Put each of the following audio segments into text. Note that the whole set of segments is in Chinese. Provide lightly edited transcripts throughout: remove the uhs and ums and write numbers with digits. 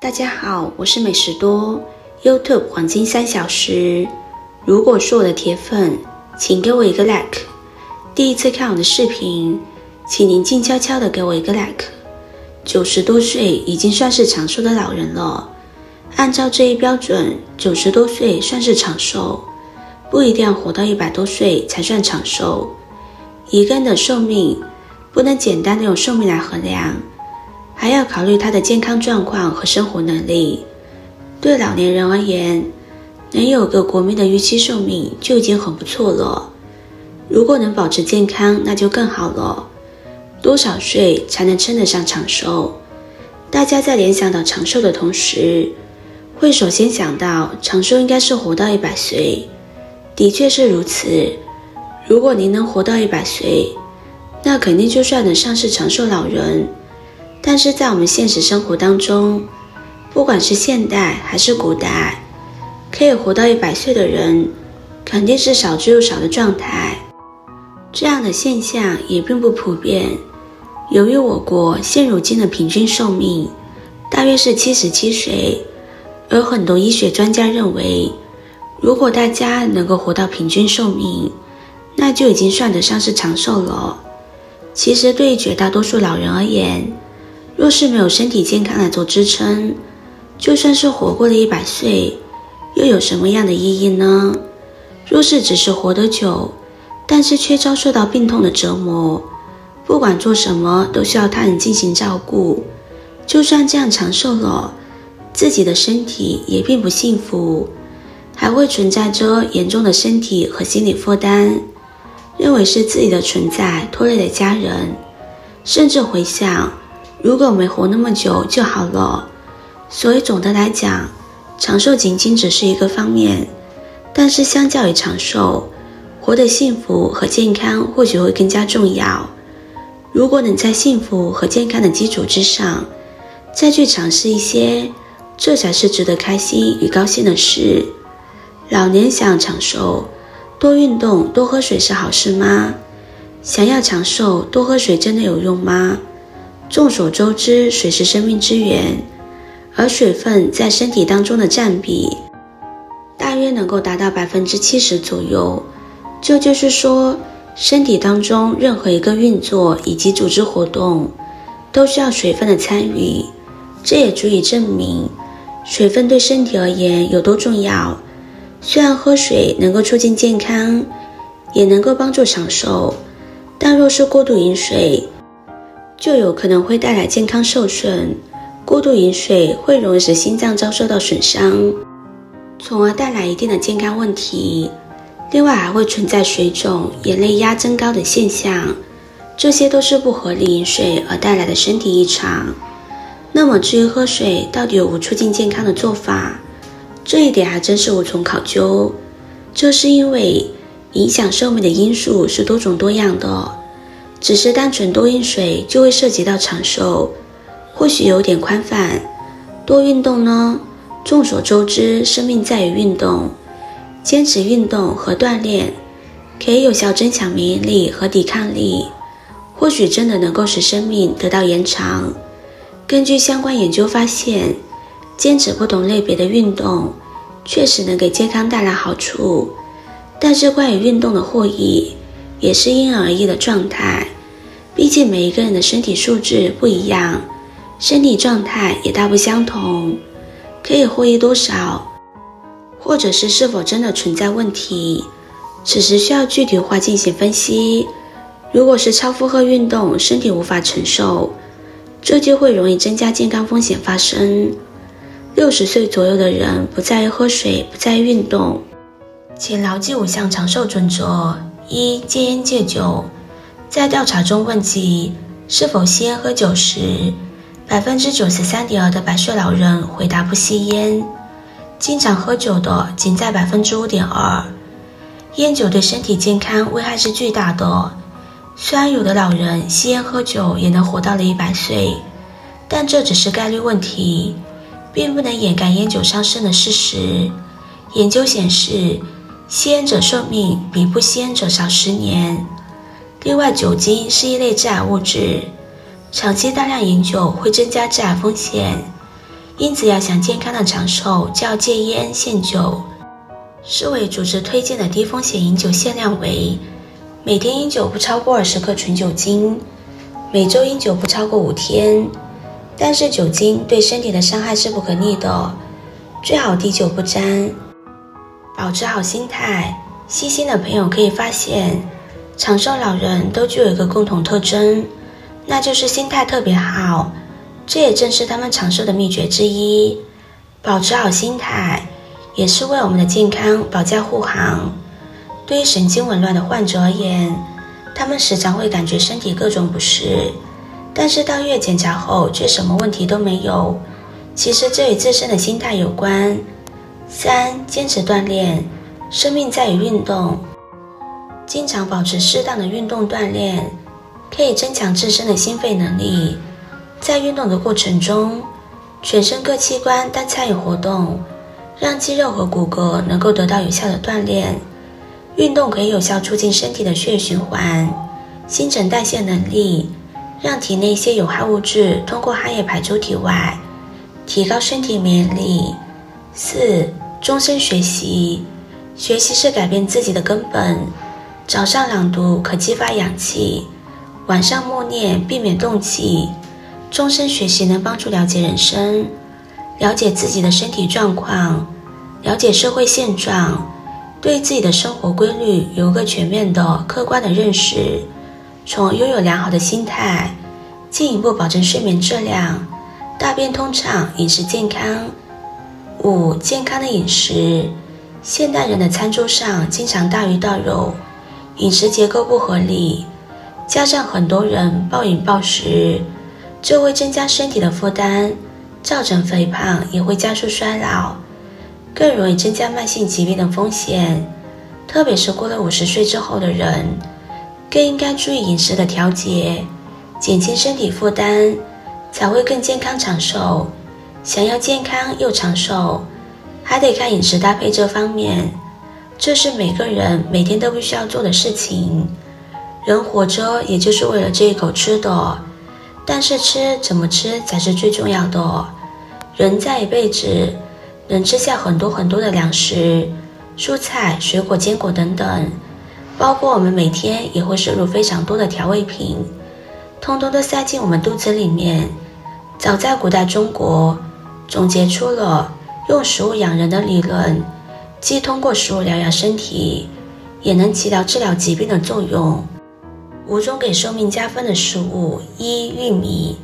大家好，我是美食多 YouTube 黄金3小时。如果是我的铁粉，请给我一个 like。第一次看我的视频，请您静悄悄的给我一个 like。90多岁已经算是长寿的老人了。按照这一标准，90多岁算是长寿，不一定要活到100多岁才算长寿。一个人的寿命不能简单的用寿命来衡量，还要考虑他的健康状况和生活能力。对老年人而言，能有个国民的预期寿命就已经很不错了。如果能保持健康，那就更好了。多少岁才能称得上长寿？大家在联想到长寿的同时，会首先想到长寿应该是活到100岁。的确是如此，如果您能活到100岁，那肯定就算得上是长寿老人。但是在我们现实生活当中，不管是现代还是古代，可以活到100岁的人肯定是少之又少的状态。这样的现象也并不普遍。由于我国现如今的平均寿命大约是77岁，而很多医学专家认为，如果大家能够活到平均寿命，那就已经算得上是长寿了。其实对于绝大多数老人而言，若是没有身体健康来做支撑，就算是活过了100岁，又有什么样的意义呢？若是只是活得久，但是却遭受到病痛的折磨，不管做什么都需要他人进行照顾，就算这样长寿了，自己的身体也并不幸福，还会存在着严重的身体和心理负担，认为是自己的存在拖累了家人，甚至回想如果没活那么久就好了。所以总的来讲，长寿仅仅只是一个方面，但是相较于长寿，活得幸福和健康或许会更加重要。如果能在幸福和健康的基础之上，再去尝试一些，这才是值得开心与高兴的事。老年想要长寿，多运动多喝水是好事吗？想要长寿，多喝水真的有用吗？众所周知，水是生命之源，而水分在身体当中的占比大约能够达到70%左右。这就是说，身体当中任何一个运作以及组织活动都需要水分的参与。这也足以证明水分对身体而言有多重要。虽然喝水能够促进健康，也能够帮助长寿，但若是过度饮水，就有可能会带来健康受损。过度饮水会容易使心脏遭受到损伤，从而带来一定的健康问题。另外还会存在水肿、眼泪压增高的现象，这些都是不合理饮水而带来的身体异常。那么至于喝水到底有无促进健康的做法，这一点还真是无从考究。这是因为影响寿命的因素是多种多样的，只是单纯多饮水就会涉及到长寿，或许有点宽泛。多运动呢？众所周知，生命在于运动。坚持运动和锻炼可以有效增强免疫力和抵抗力，或许真的能够使生命得到延长。根据相关研究发现，坚持不同类别的运动确实能给健康带来好处，但是关于运动的获益也是因人而异的状态。毕竟每一个人的身体素质不一样，身体状态也大不相同，可以获益多少，或者是否真的存在问题，此时需要具体化进行分析。如果是超负荷运动，身体无法承受，这就会容易增加健康风险发生。60岁左右的人不在于喝水，不在于运动，请牢记5项长寿准则。1. 戒烟戒酒。在调查中问及是否吸烟喝酒时，93.2%的100岁老人回答不吸烟，经常喝酒的仅在5.2%。烟酒对身体健康危害是巨大的。虽然有的老人吸烟喝酒也能活到了100岁，但这只是概率问题，并不能掩盖烟酒伤身的事实。研究显示，吸烟者寿命比不吸烟者少10年。另外，酒精是一类致癌物质，长期大量饮酒会增加致癌风险。因此要想健康的长寿，就要戒烟限酒。世卫组织推荐的低风险饮酒限量为每天饮酒不超过20克纯酒精，每周饮酒不超过5天。但是酒精对身体的伤害是不可逆的，最好滴酒不沾。保持好心态，细心的朋友可以发现，长寿老人都具有一个共同特征，那就是心态特别好，这也正是他们长寿的秘诀之一。保持好心态，也是为我们的健康保驾护航。对于神经紊乱的患者而言，他们时常会感觉身体各种不适，但是到医院检查后却什么问题都没有。其实这与自身的心态有关。3. 坚持锻炼，生命在于运动。经常保持适当的运动锻炼，可以增强自身的心肺能力。在运动的过程中，全身各器官都参与活动，让肌肉和骨骼能够得到有效的锻炼。运动可以有效促进身体的血液循环、新陈代谢能力，让体内一些有害物质通过汗液排出体外，提高身体免疫力。4. 终身学习，学习是改变自己的根本。早上朗读可激发氧气，晚上默念避免动气。终身学习能帮助了解人生，了解自己的身体状况，了解社会现状，对自己的生活规律有一个全面的客观的认识，从而拥有良好的心态，进一步保证睡眠质量，大便通畅，饮食健康。5. 健康的饮食，现代人的餐桌上经常大鱼大肉，饮食结构不合理，加上很多人暴饮暴食，这会增加身体的负担，造成肥胖，也会加速衰老，更容易增加慢性疾病的风险。特别是过了50岁之后的人，更应该注意饮食的调节，减轻身体负担，才会更健康长寿。想要健康又长寿，还得看饮食搭配这方面，这是每个人每天都必须要做的事情。人活着也就是为了这一口吃的，但是吃怎么吃才是最重要的。人在一辈子能吃下很多很多的粮食、蔬菜、水果、坚果等等，包括我们每天也会摄入非常多的调味品，通通都塞进我们肚子里面。早在古代中国总结出了用食物养人的理论，既通过食物疗养身体，也能起到治疗疾病的作用。5种给寿命加分的食物。1. 玉米。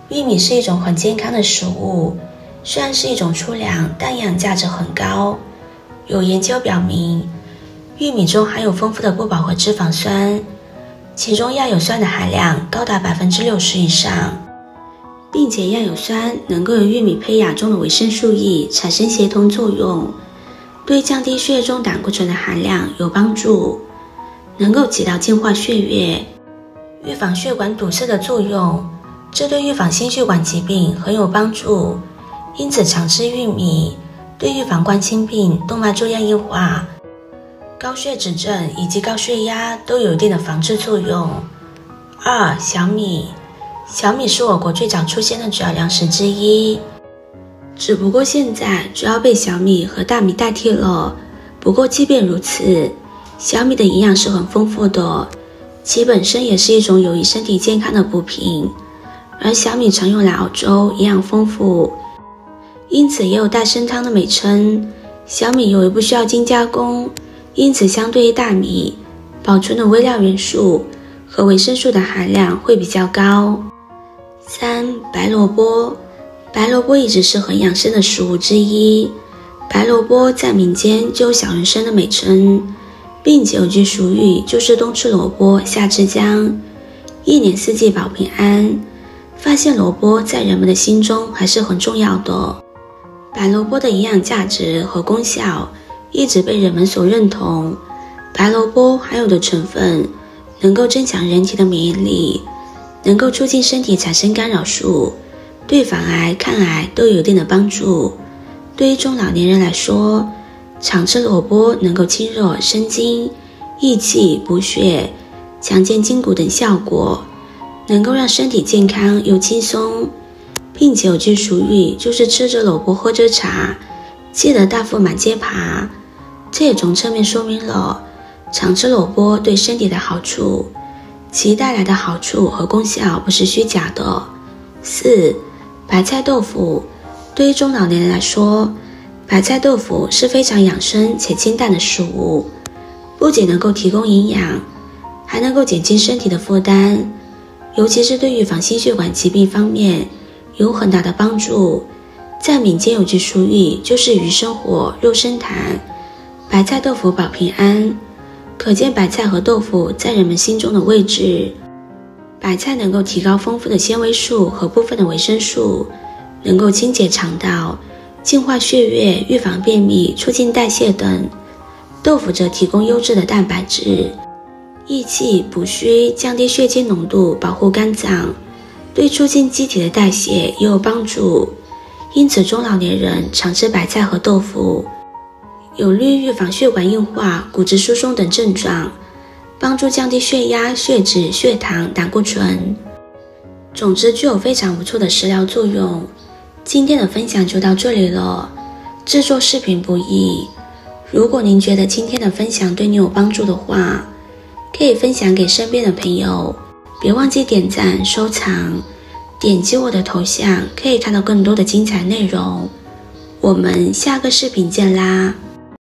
玉米是一种很健康的食物，虽然是一种粗粮，但营养价值很高。有研究表明，玉米中含有丰富的不饱和脂肪酸，其中亚油酸的含量高达60%以上，并且亚油酸能够与玉米胚芽中的维生素 E 产生协同作用，对降低血液中胆固醇的含量有帮助，能够起到净化血液、预防血管堵塞的作用，这对预防心血管疾病很有帮助。因此常吃玉米对预防冠心病、动脉粥样硬化、高血脂症以及高血压都有一定的防治作用。2. 小米。小米是我国最早出现的主要粮食之一，只不过现在主要被小米和大米代替了。不过即便如此，小米的营养是很丰富的，其本身也是一种有益身体健康的补品。而小米常用来熬粥，营养丰富，因此也有代参汤的美称。小米由于不需要精加工，因此相对于大米，保存的微量元素和维生素的含量会比较高。3. 白萝卜。白萝卜一直是很养生的食物之一，白萝卜在民间就有小人参的美称，并且有句俗语就是冬吃萝卜夏吃姜，一年四季保平安。发现萝卜在人们的心中还是很重要的。白萝卜的营养价值和功效一直被人们所认同，白萝卜含有的成分能够增强人体的免疫力，能够促进身体产生干扰素，对防癌、抗癌都有一定的帮助。对于中老年人来说，常吃萝卜能够清热生津、益气补血、强健筋骨等效果，能够让身体健康又轻松，并且有句俗语，就是吃着萝卜喝着茶，记得大腹满街爬。这也从侧面说明了常吃萝卜对身体的好处，其带来的好处和功效不是虚假的。4. 白菜豆腐。对于中老年人来说，白菜豆腐是非常养生且清淡的食物，不仅能够提供营养，还能够减轻身体的负担，尤其是对预防心血管疾病方面有很大的帮助。在民间有句俗语，就是鱼生火，肉生痰，白菜豆腐保平安。可见白菜和豆腐在人们心中的位置。白菜能够提高丰富的纤维素和部分的维生素，能够清洁肠道，净化血液，预防便秘，促进代谢等。豆腐则提供优质的蛋白质，益气补虚，降低血清浓度，保护肝脏，对促进机体的代谢也有帮助。因此中老年人常吃白菜和豆腐，有利于预防血管硬化、骨质疏松等症状，帮助降低血压、血脂、血糖、胆固醇。总之具有非常不错的食疗作用。今天的分享就到这里了。制作视频不易，如果您觉得今天的分享对你有帮助的话，可以分享给身边的朋友，别忘记点赞、收藏，点击我的头像可以看到更多的精彩内容。我们下个视频见啦！